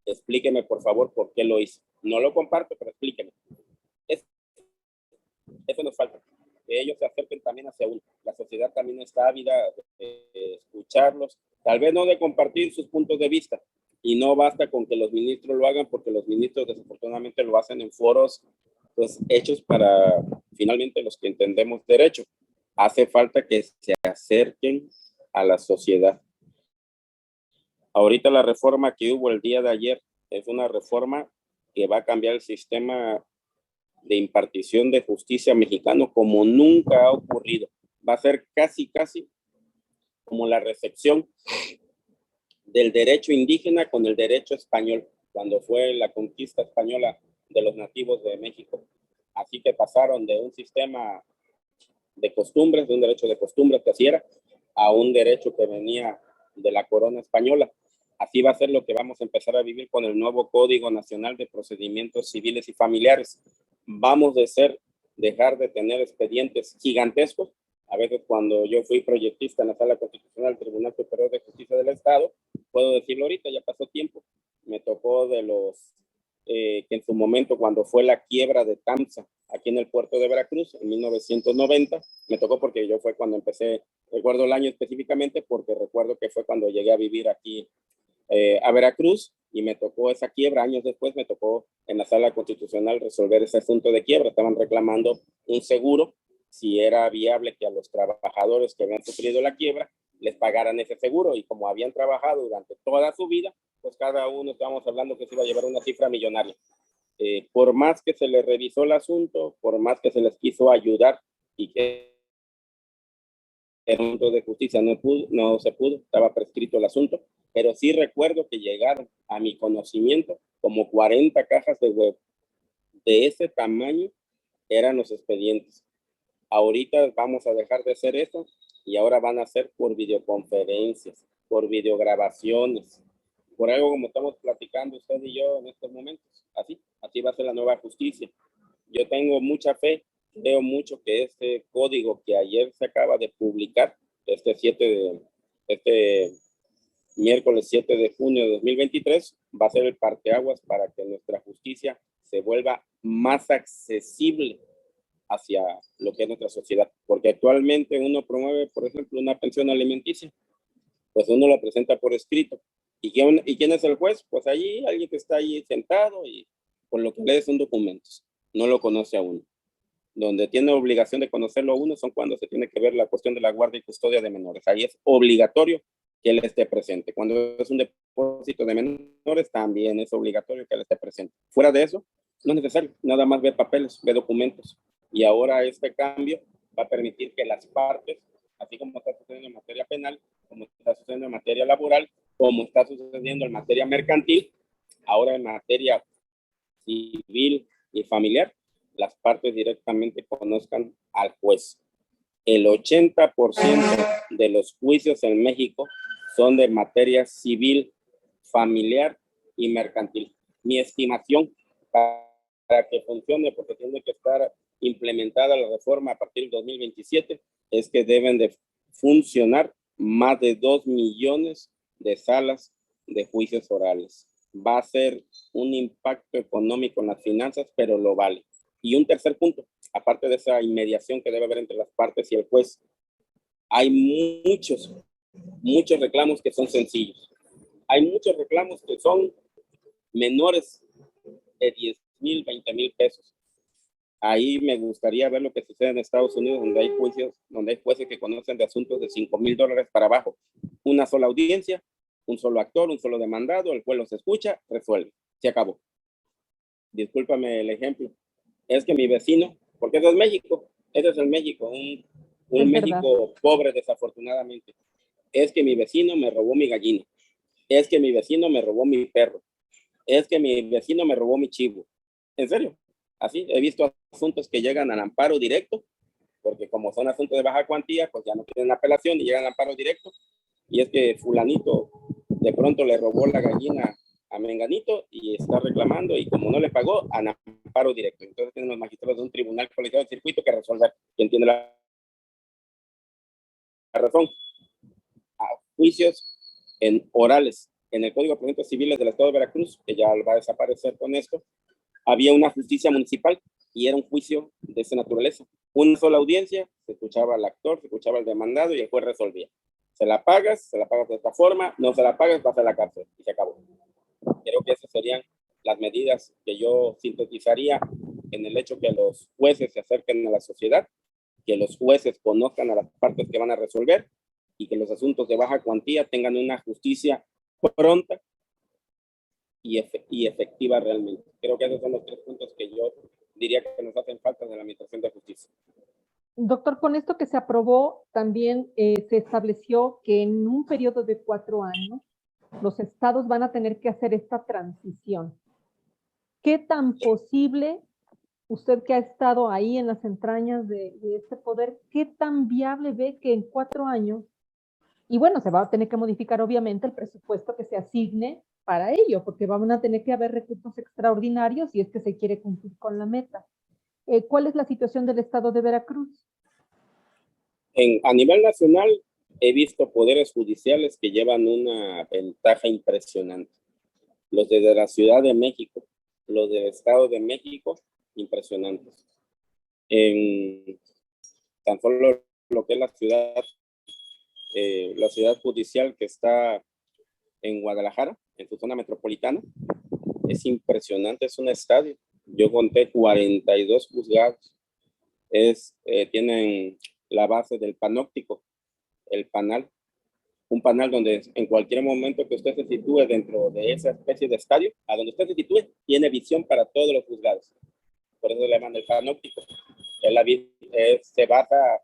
S3: Explíqueme, por favor, por qué lo hizo. No lo comparto, pero explíqueme. Eso nos falta. Que ellos se acerquen también hacia uno. La sociedad también está ávida de escucharlos, tal vez no de compartir sus puntos de vista. Y no basta con que los ministros lo hagan, porque los ministros desafortunadamente lo hacen en foros pues hechos para finalmente los que entendemos derecho. Hace falta que se acerquen a la sociedad. Ahorita la reforma que hubo el día de ayer es una reforma que va a cambiar el sistema de impartición de justicia mexicano como nunca ha ocurrido. Va a ser casi como la recepción del derecho indígena con el derecho español, cuando fue la conquista española de los nativos de México. Así que pasaron de un sistema de costumbres, de un derecho de costumbres que así era, a un derecho que venía de la corona española. Así va a ser lo que vamos a empezar a vivir con el nuevo Código Nacional de Procedimientos Civiles y Familiares. Vamos a dejar de tener expedientes gigantescos. A veces cuando yo fui proyectista en la Sala Constitucional del Tribunal Superior de Justicia del Estado, puedo decirlo ahorita, ya pasó tiempo, me tocó de los que en su momento, cuando fue la quiebra de TAMSA aquí en el puerto de Veracruz en 1990, me tocó porque yo fue cuando empecé, recuerdo el año específicamente porque recuerdo que fue cuando llegué a vivir aquí a Veracruz y me tocó esa quiebra. Años después me tocó en la sala constitucional resolver ese asunto de quiebra. Estaban reclamando un seguro, si era viable que a los trabajadores que habían sufrido la quiebra les pagaran ese seguro, y como habían trabajado durante toda su vida, pues cada uno, estábamos hablando que se iba a llevar una cifra millonaria. Por más que se les revisó el asunto, por más que se les quiso ayudar y que el asunto de justicia no se pudo, estaba prescrito el asunto, pero sí recuerdo que llegaron a mi conocimiento como 40 cajas de huevo. De ese tamaño eran los expedientes. Ahorita vamos a dejar de hacer eso y ahora van a ser por videoconferencias, por videograbaciones, por algo como estamos platicando usted y yo en estos momentos. Así va a ser la nueva justicia. Yo tengo mucha fe, veo mucho que este código que ayer se acaba de publicar, este miércoles 7 de junio de 2023, va a ser el parteaguas para que nuestra justicia se vuelva más accesible hacia lo que es nuestra sociedad. Porque actualmente uno promueve, por ejemplo, una pensión alimenticia, pues uno la presenta por escrito. ¿Y quién es el juez? Pues allí, alguien que está allí sentado y con lo que lee son documentos. No lo conoce a uno. Donde tiene obligación de conocerlo a uno son cuando se tiene que ver la cuestión de la guardia y custodia de menores. Ahí es obligatorio que él esté presente. Cuando es un depósito de menores, también es obligatorio que él esté presente. Fuera de eso, no es necesario. Nada más ver papeles, ver documentos. Y ahora este cambio va a permitir que las partes, así como está sucediendo en materia penal, como está sucediendo en materia laboral, como está sucediendo en materia mercantil, ahora en materia civil y familiar, las partes directamente conozcan al juez. El 80% de los juicios en México son de materia civil, familiar y mercantil. Mi estimación para que funcione, porque tiene que estar implementada la reforma a partir del 2027, es que deben de funcionar más de 2 millones de salas de juicios orales. Va a ser un impacto económico en las finanzas, pero lo vale. Y un tercer punto, aparte de esa inmediación que debe haber entre las partes y el juez, hay muchos reclamos que son sencillos. Hay muchos reclamos que son menores de 10,000, 20,000 pesos. Ahí me gustaría ver lo que sucede en Estados Unidos, donde hay jueces que conocen de asuntos de $5,000 para abajo. Una sola audiencia, un solo actor, un solo demandado, el juez los escucha, resuelve. Se acabó. Discúlpame el ejemplo. Es que mi vecino, porque eso es México, ese es el México, un México pobre desafortunadamente. Es que mi vecino me robó mi gallina. Es que mi vecino me robó mi perro. Es que mi vecino me robó mi chivo. En serio, así he visto asuntos que llegan al amparo directo, porque como son asuntos de baja cuantía, pues ya no tienen apelación y llegan al amparo directo. Y es que fulanito de pronto le robó la gallina a menganito y está reclamando, y como no le pagó, a amparo directo. Entonces tienen los magistrados de un tribunal colegiado de circuito que resolver. ¿Quién tiene la razón? A juicios orales. En el Código de Procedimientos Civiles del Estado de Veracruz, que ya va a desaparecer con esto, había una justicia municipal y era un juicio de esa naturaleza. Una sola audiencia, se escuchaba al actor, se escuchaba al demandado y el juez resolvía. Se la pagas de esta forma, no se la pagas, vas a la cárcel y se acabó. Creo que esas serían las medidas que yo sintetizaría en el hecho que los jueces se acerquen a la sociedad, que los jueces conozcan a las partes que van a resolver y que los asuntos de baja cuantía tengan una justicia pronta y efectiva realmente. Creo que esos son los 3 puntos que yo diría que nos hacen falta de la Administración de Justicia.
S2: Doctor, con esto que se aprobó, también se estableció que en un periodo de 4 años, los estados van a tener que hacer esta transición. ¿Qué tan posible, usted que ha estado ahí en las entrañas de este poder, qué tan viable ve que en 4 años, y bueno, se va a tener que modificar obviamente el presupuesto que se asigne para ello, porque van a tener que haber recursos extraordinarios si es que se quiere cumplir con la meta? ¿Cuál es la situación del estado de Veracruz?
S3: A nivel nacional, he visto poderes judiciales que llevan una ventaja impresionante. Los de la Ciudad de México, los del Estado de México, impresionantes. En tan solo lo que es la ciudad judicial que está en Guadalajara, en su zona metropolitana. Es impresionante, es un estadio. Yo conté 42 juzgados. Tienen la base del panóptico, el panal, un panal donde en cualquier momento que usted se sitúe dentro de esa especie de estadio, a donde usted se sitúe, tiene visión para todos los juzgados. Por eso le llaman el panóptico. Se basa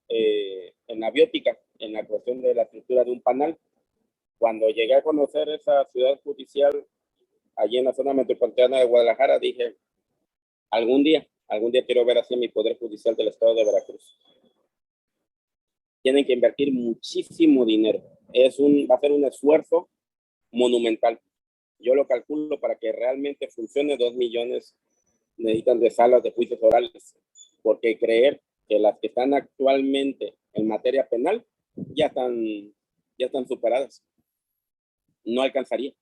S3: en la biótica, en la cuestión de la estructura de un panal. Cuando llegué a conocer esa ciudad judicial allí en la zona metropolitana de Guadalajara, dije, algún día quiero ver así mi poder judicial del estado de Veracruz. Tienen que invertir muchísimo dinero. Va a ser un esfuerzo monumental. Yo lo calculo para que realmente funcione, 2 millones necesitan de salas de juicios orales, porque creer que las que están actualmente en materia penal ya están superadas. No alcanzaría.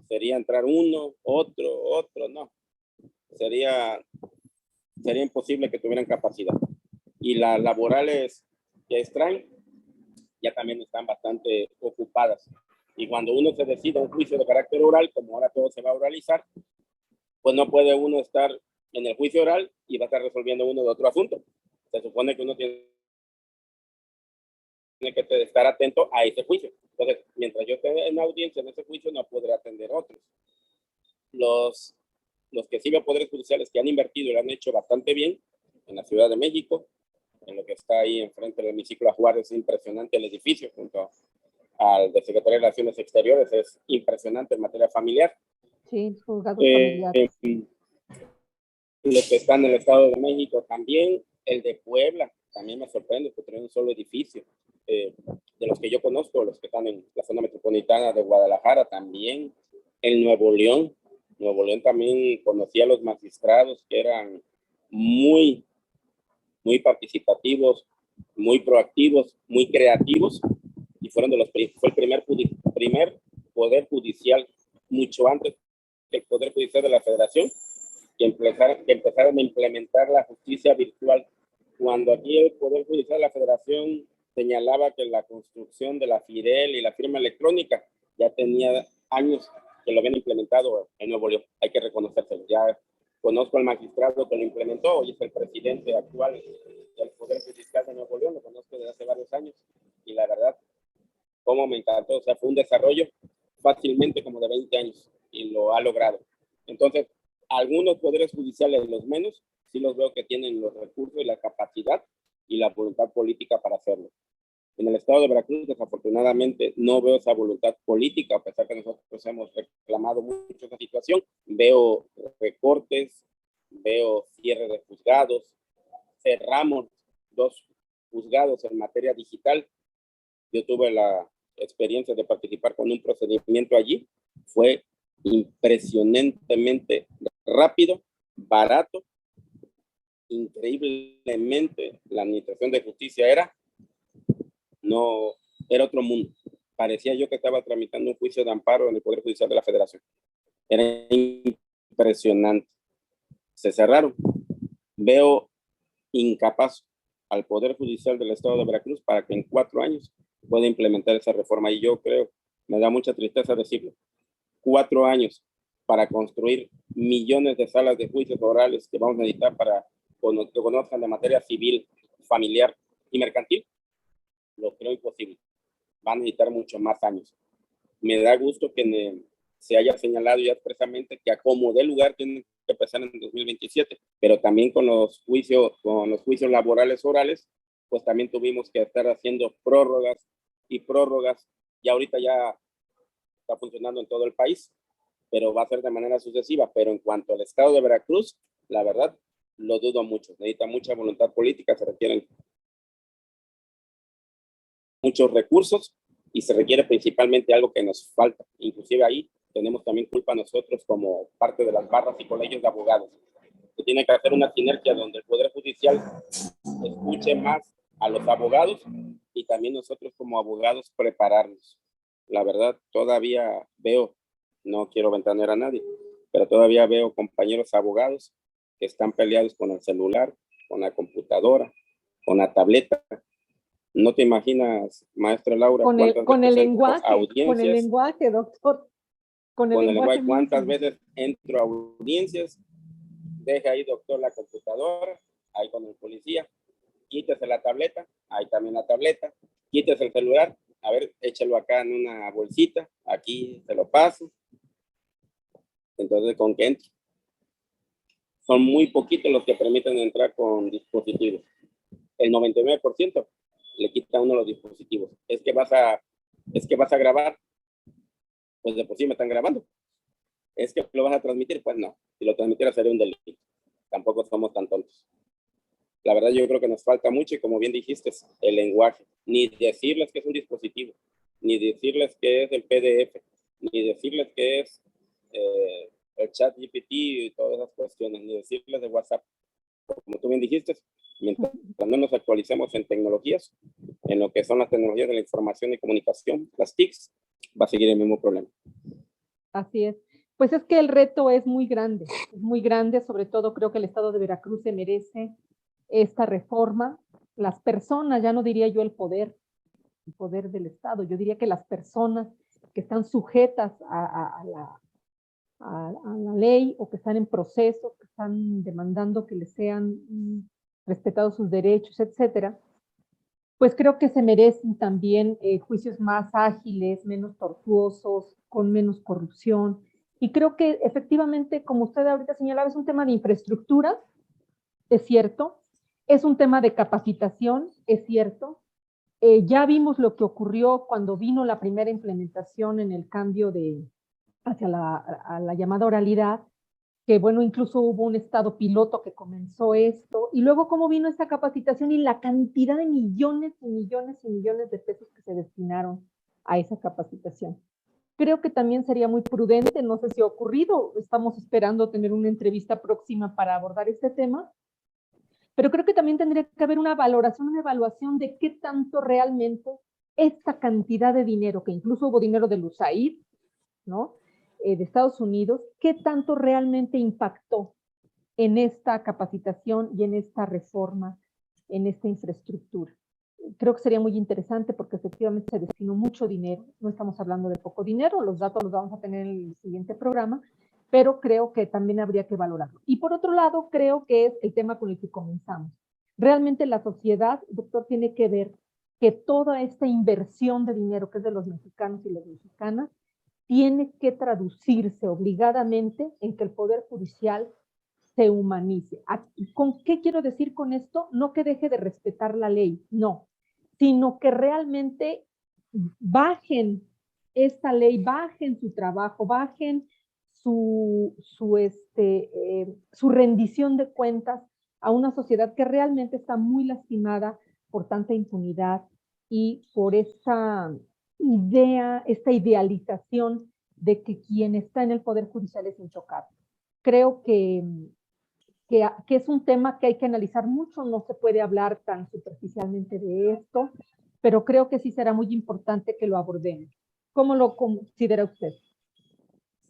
S3: Sería entrar uno, otro, no. Sería imposible que tuvieran capacidad. Y las laborales que extraen ya también están bastante ocupadas. Y cuando uno se decide un juicio de carácter oral, como ahora todo se va a oralizar, pues no puede uno estar en el juicio oral y va a estar resolviendo uno de otro asunto. Se supone que uno tiene que estar atento a ese juicio. Entonces, mientras yo esté en audiencia en ese juicio, no podré atender otros. Los que sí veo poderes judiciales que han invertido y lo han hecho bastante bien en la Ciudad de México, en lo que está ahí enfrente del hemiciclo Juárez, es impresionante el edificio junto al de Secretaría de Relaciones Exteriores, es impresionante en materia familiar.
S2: Sí, juzgados familiares.
S3: Los que están en el Estado de México también, el de Puebla, también me sorprende que tiene un solo edificio. De los que yo conozco, los que están en la zona metropolitana de Guadalajara también, el Nuevo León también conocía a los magistrados que eran muy participativos, muy proactivos, muy creativos, y fue el primer poder judicial, mucho antes que el Poder Judicial de la Federación, que empezaron a implementar la justicia virtual. Cuando aquí el Poder Judicial de la Federación señalaba que la construcción de la FIREL y la firma electrónica ya tenía años que lo habían implementado en Nuevo León. Hay que reconocérselo. Ya conozco al magistrado que lo implementó, hoy es el presidente actual del Poder Judicial de Nuevo León, lo conozco desde hace varios años, y la verdad, cómo me encantó. O sea, fue un desarrollo fácilmente como de 20 años, y lo ha logrado. Entonces, algunos poderes judiciales, los menos, sí los veo que tienen los recursos y la capacidad y la voluntad política para hacerlo. En el estado de Veracruz, desafortunadamente, no veo esa voluntad política, a pesar que nosotros hemos reclamado mucho esa situación. Veo recortes, veo cierre de juzgados, cerramos 2 juzgados en materia digital. Yo tuve la experiencia de participar con un procedimiento allí. Fue impresionantemente rápido, barato, increíblemente la administración de justicia era otro mundo. Parecía yo que estaba tramitando un juicio de amparo en el Poder Judicial de la Federación. Era impresionante. Se cerraron. Veo incapaz al Poder Judicial del Estado de Veracruz para que en 4 años pueda implementar esa reforma. Y yo creo, me da mucha tristeza decirlo, 4 años para construir millones de salas de juicios orales que vamos a necesitar para que conozcan de materia civil, familiar y mercantil, lo creo imposible. Van a necesitar mucho más años. Me da gusto que se haya señalado ya expresamente que a como de lugar tienen que empezar en 2027, pero también con los juicios laborales orales, pues también tuvimos que estar haciendo prórrogas y prórrogas, y ahorita ya está funcionando en todo el país, pero va a ser de manera sucesiva. Pero en cuanto al estado de Veracruz, la verdad, lo dudo mucho. Necesita mucha voluntad política, se requieren muchos recursos y se requiere principalmente algo que nos falta. Inclusive ahí tenemos también culpa nosotros como parte de las barras y colegios de abogados. Se tiene que hacer una sinergia donde el Poder Judicial escuche más a los abogados y también nosotros como abogados prepararnos. La verdad, todavía veo, no quiero ventanear a nadie, pero todavía veo compañeros abogados que están peleados con el celular, con la computadora, con la tableta, No te imaginas, maestra Laura,
S2: Con el,
S3: cuántas
S2: con el
S3: veces entro a
S2: lenguaje, con el
S3: audiencias,
S2: lenguaje, doctor. Con el lenguaje
S3: cuántas
S2: mismo.
S3: veces entro a audiencias, deja ahí, doctor, la computadora, ahí con el policía, quítese la tableta, ahí también la tableta, quítese el celular, a ver, échalo acá en una bolsita, aquí se lo paso. Entonces, ¿con qué entro? Son muy poquitos los que permiten entrar con dispositivos. El 99% le quita uno los dispositivos. Es que vas a grabar, pues de por sí me están grabando. Es que lo vas a transmitir, pues no. Si lo transmitiera sería un delito. Tampoco somos tan tontos. La verdad yo creo que nos falta mucho y como bien dijiste, el lenguaje. Ni decirles que es un dispositivo, ni decirles que es el PDF, ni decirles que es el chat GPT y todas esas cuestiones, ni decirles de WhatsApp. Como tú bien dijiste, mientras no nos actualicemos en tecnologías, en lo que son las tecnologías de la información y comunicación, las TICs, va a seguir el mismo problema.
S2: Así es. Pues es que el reto es muy grande, sobre todo creo que el Estado de Veracruz se merece esta reforma. Las personas, ya no diría yo el poder del Estado, yo diría que las personas que están sujetas a la ley o que están en proceso, que están demandando que les sean respetados sus derechos, etcétera, pues creo que se merecen también juicios más ágiles, menos tortuosos, con menos corrupción. Y creo que efectivamente, como usted ahorita señalaba, es un tema de infraestructura, es cierto, es un tema de capacitación, es cierto. Ya vimos lo que ocurrió cuando vino la primera implementación en el cambio hacia la llamada oralidad, que bueno, incluso hubo un estado piloto que comenzó esto, y luego cómo vino esta capacitación y la cantidad de millones y millones y millones de pesos que se destinaron a esa capacitación. Creo que también sería muy prudente, no sé si ha ocurrido, estamos esperando tener una entrevista próxima para abordar este tema, pero creo que también tendría que haber una valoración, una evaluación de qué tanto realmente esta cantidad de dinero, que incluso hubo dinero del USAID, ¿no? De Estados Unidos, qué tanto realmente impactó en esta capacitación y en esta reforma, en esta infraestructura. Creo que sería muy interesante porque efectivamente se destinó mucho dinero, no estamos hablando de poco dinero, los datos los vamos a tener en el siguiente programa, pero creo que también habría que valorarlo. Y por otro lado, creo que es el tema con el que comenzamos. Realmente la sociedad, doctor, tiene que ver que toda esta inversión de dinero que es de los mexicanos y las mexicanas tiene que traducirse obligadamente en que el Poder Judicial se humanice. ¿Con qué quiero decir con esto? No que deje de respetar la ley, no, sino que realmente bajen esta ley, bajen su trabajo, bajen su rendición de cuentas a una sociedad que realmente está muy lastimada por tanta impunidad y por esta idea, esta idealización de que quien está en el Poder Judicial es intocable. Creo que es un tema que hay que analizar mucho, no se puede hablar tan superficialmente de esto, pero creo que sí será muy importante que lo abordemos. ¿Cómo lo considera usted?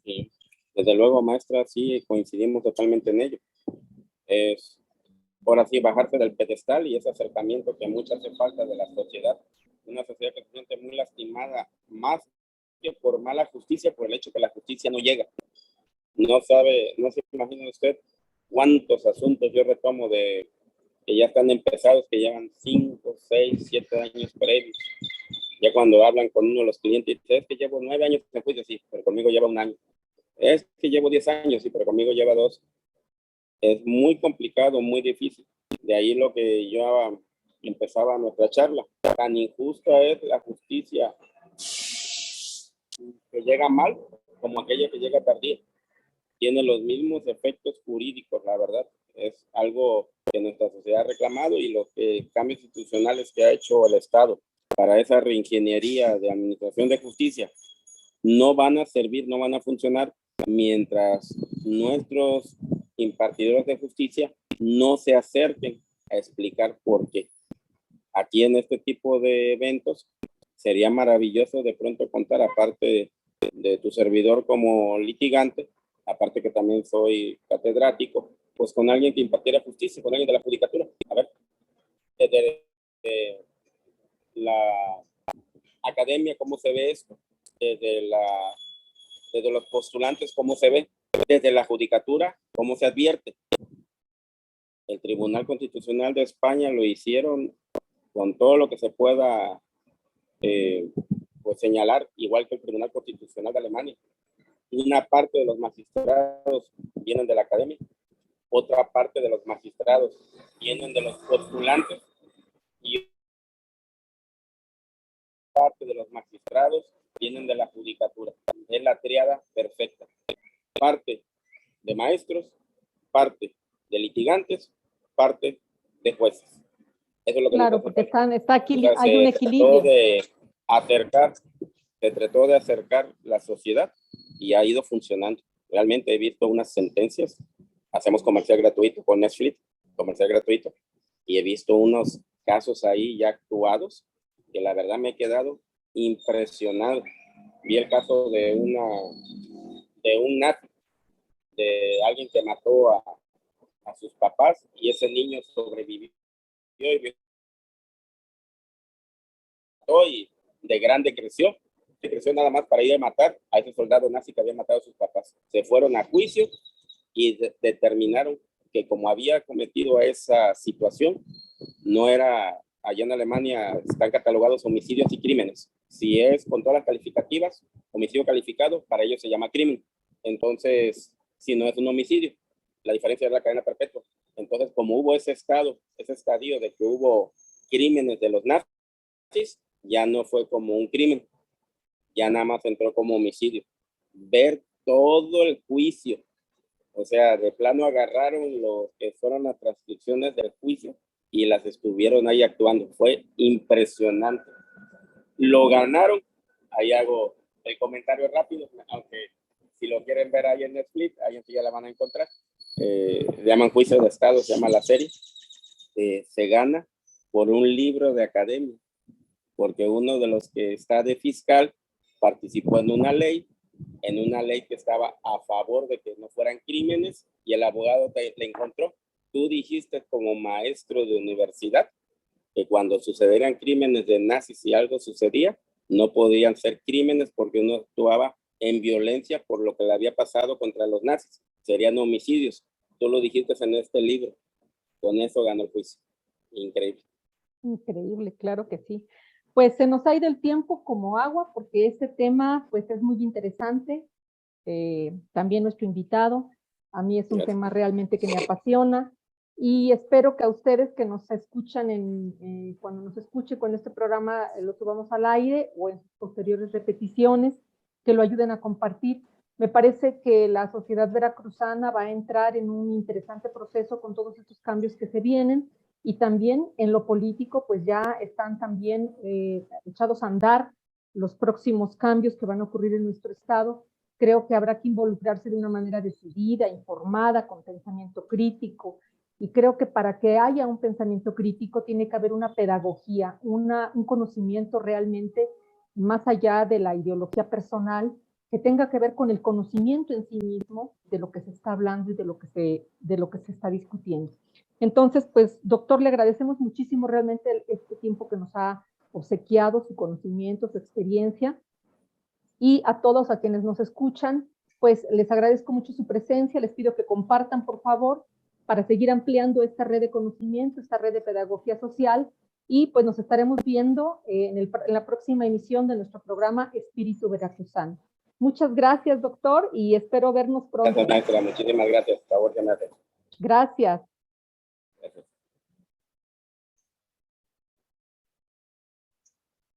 S3: Sí, desde luego, maestra, sí coincidimos totalmente en ello. Es, por así, bajarse del pedestal y ese acercamiento que mucho hace falta de la sociedad. Una sociedad que se siente muy lastimada, más que por mala justicia, por el hecho que la justicia no llega. No se imagina usted cuántos asuntos yo retomo de que ya están empezados, que llevan 5, 6, 7 años previos. Ya cuando hablan con uno de los clientes, dice, es que llevo 9 años en juicio, sí, pero conmigo lleva 1 año. Es que llevo 10 años, sí, pero conmigo lleva 2. Es muy complicado, muy difícil. De ahí lo que yo empezaba nuestra charla. Tan injusta es la justicia que llega mal como aquella que llega tardía. Tiene los mismos efectos jurídicos, la verdad. Es algo que nuestra sociedad ha reclamado y los cambios institucionales que ha hecho el Estado para esa reingeniería de administración de justicia no van a servir, no van a funcionar mientras nuestros impartidores de justicia no se acerquen a explicar por qué. Aquí en este tipo de eventos sería maravilloso de pronto contar, aparte de tu servidor como litigante, aparte que también soy catedrático, pues con alguien que impartiera justicia, con alguien de la judicatura. A ver, desde la academia, cómo se ve esto, desde los postulantes, cómo se ve, desde la judicatura, cómo se advierte. El Tribunal Constitucional de España lo hicieron con todo lo que se pueda pues señalar, igual que el Tribunal Constitucional de Alemania. Una parte de los magistrados vienen de la academia, otra parte de los magistrados vienen de los postulantes y parte de los magistrados vienen de la judicatura. Es la tríada perfecta. Parte de maestros, parte de litigantes, parte de jueces. Eso es lo que
S2: Claro, porque está aquí, hay un equilibrio.
S3: Se trató de acercar la sociedad y ha ido funcionando. Realmente he visto unas sentencias. Hacemos comercial gratuito con Netflix, comercial gratuito, y he visto unos casos ahí ya actuados que la verdad me he quedado impresionado. Vi el caso de un nazi, de alguien que mató a sus papás y ese niño sobrevivió y de grande creció nada más para ir a matar a ese soldado nazi que había matado a sus papás. Se fueron a juicio y determinaron que como había cometido esa situación, no era, allá en Alemania están catalogados homicidios y crímenes. Si es con todas las calificativas, homicidio calificado, para ellos se llama crimen. Entonces, si no es un homicidio, la diferencia es la cadena perpetua. Entonces, como hubo ese estadio de que hubo crímenes de los nazis, ya no fue como un crimen, ya nada más entró como homicidio. Ver todo el juicio, o sea, de plano agarraron lo que fueron las transcripciones del juicio y las estuvieron ahí actuando. Fue impresionante. Lo ganaron. Ahí hago el comentario rápido, aunque si lo quieren ver ahí en Netflix, ahí sí ya la van a encontrar. Se llaman Juicio de Estado, se llama la serie. Se gana por un libro de academia, porque uno de los que está de fiscal participó en una ley que estaba a favor de que no fueran crímenes y el abogado le encontró. Tú dijiste como maestro de universidad que cuando sucedieran crímenes de nazis y algo sucedía, no podían ser crímenes porque uno actuaba en violencia por lo que le había pasado contra los nazis. Serían homicidios. Tú lo dijiste en este libro. Con eso ganó el juicio. Increíble.
S2: Increíble, claro que sí. Pues se nos ha ido el tiempo como agua porque este tema pues es muy interesante. También nuestro invitado, a mí es un tema realmente que me apasiona y espero que a ustedes que nos escuchan cuando nos escuche con este programa lo subamos al aire o en sus posteriores repeticiones, que lo ayuden a compartir. Me parece que la sociedad veracruzana va a entrar en un interesante proceso con todos estos cambios que se vienen. Y también en lo político, pues ya están también echados a andar los próximos cambios que van a ocurrir en nuestro estado. Creo que habrá que involucrarse de una manera decidida, informada, con pensamiento crítico. Y creo que para que haya un pensamiento crítico tiene que haber una pedagogía, un conocimiento realmente más allá de la ideología personal, que tenga que ver con el conocimiento en sí mismo de lo que se está hablando y de lo que se está discutiendo. Entonces, pues, doctor, le agradecemos muchísimo realmente este tiempo que nos ha obsequiado, su conocimiento, su experiencia. Y a todos a quienes nos escuchan, pues les agradezco mucho su presencia, les pido que compartan, por favor, para seguir ampliando esta red de conocimiento, esta red de pedagogía social, y pues nos estaremos viendo en la próxima emisión de nuestro programa Espíritu Veracruzano. Muchas gracias, doctor, y espero vernos pronto.
S3: Gracias, maestra. Muchísimas gracias. Por favor, que me hace.
S2: Gracias.